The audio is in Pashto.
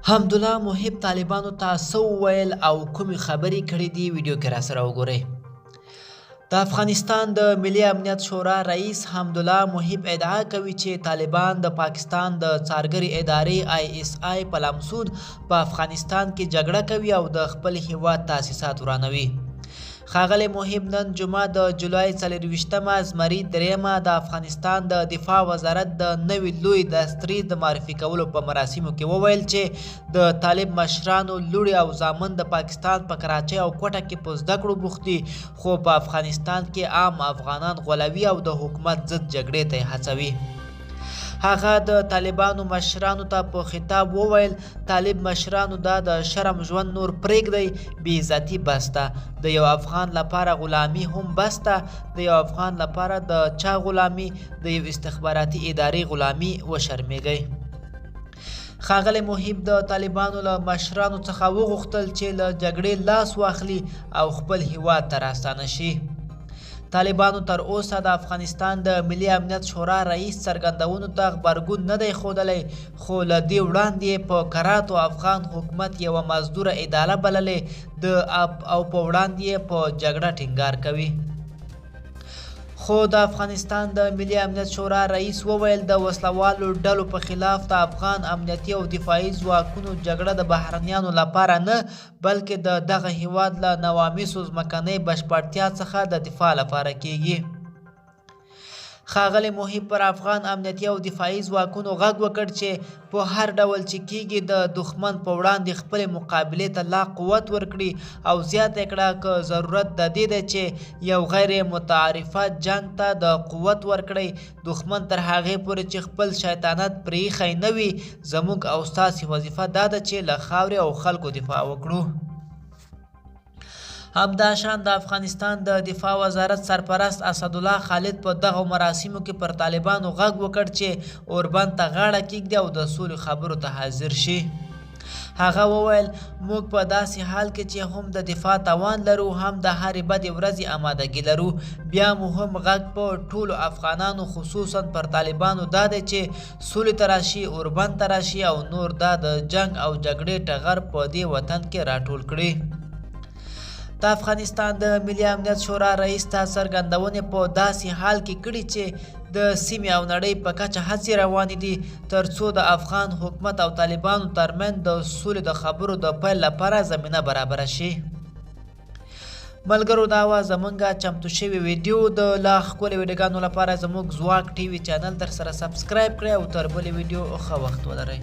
حمدالله محب طالبانو ته څه وویل او کومې خبرې کړې دي ویډیو کې راسره وګورئ. د افغانستان د ملي امنیت شورا رئیس حمدالله محب ادعا کوي چې طالبان د پاکستان د څارګرې ادارې ISI په لمسون په افغانستان کې جګړه کوي او د خپل هیواد تاسیسات ورانوي. ښاغلی محب نن جمعه د جولای 24مه زمري 3 د افغانستان د دفاع وزارت د نوي لوی دستریز د معرفي کولو په مراسمو کې وویل چې د طالب مشرانو لوړي او زامن د پاکستان په کراچۍ او کوټه کې په زده کړو بوخت دي، خو په افغانستان کې عام افغانان غولوي او د حکومت ضد جګړې ته هڅوي. هغه د طالبانو مشرانو ته په خطاب وویل طالب مشرانو دا د شرم ژوند نور پرېږدئ، بې عزتي بس ده، د یو افغان لپاره غلامي هم بس ده، د یو افغان لپاره د چا غلامي، د یو استخباراتي ادارې غلامي وشرمېږئ. ښاغلی محب د طالبانو له مشرانو څخه وغوښتل چې له جګړې لاس واخلي او خپل هیواد ته راستانه شي. طالبانو تر اوسه د افغانستان د ملي امنیت شورا رئیس څرګندونو ته غبرګون نه دی ښودلی، خو له دې وړاندې په کراتو افغان حکومت یوه مزدوره اداره بللې او په وړاندې یې په جګړه ټینګار کوي. خو د افغانستان د ملي امنیت شورا رئیس وویل د وسلوالو ډلو په خلاف د افغان امنیتي او دفاعي ځواکونو جګړه د بهرنیانو لپاره نه بلکې د دغه هیواد له نواميسو ځمکنۍ بشپړتیا څخه د دفاع لپاره کیږي. ښاغلی محب پر افغان امنیتي او دفاعي ځواکونو غږ وکړ چې په هر ډول چې کیږي د دښمن په وړاندې خپلې مقابلې ته لا قوت ورکړي او زیاته کړه که ضرورت د دې دی چې یو غیر متعارفه جنګ ته د قوت ورکړئ. دښمن تر هغې پورې چې خپل شیطانت پرېښی نه وي زموږ او ستاسې وظیفه دا ده چې له خاورې او خلکو دفاع وکړو. همداشان د افغانستان د دفاع وزارت سرپرست اسدالله خالد په دغه مراسمو کې پر طالبانو غږ وکړ چې اوربند ته غاړه کیږدي او د سولې خبرو ته حاضر شي. هغه وویل موږ په داسې حال کې چې هم د دفاع توان لرو هم د هرې بدې ورځې آمادګي لرو، بیا مو هم غږ په ټولو افغانانو خصوصا پر طالبانو دا دی چې سولې ته راشي، اوربند ته راشي او نور دا د جنګ او جګړې ټغر په دې وطن کې راټول کړي. د افغانستان د ملي امنیت شورا رئیس ته څرګندونې په داسې حال کې کړي چې د سیمې او نړۍ په کچه هڅې روانې دي ترڅو د افغان حکومت او طالبانو ترمنځ د سولې د خبرو د پیل لپاره زمینه برابره شي. ملګرو دا وه زموږ چمتو شوې ویډیو. د لا ښکلې ویډیوګانو لپاره زموږ ځواک TV چینل در سره سبسکرایب کړئ او تر بلې ویډیو ښه وخت ولرئ.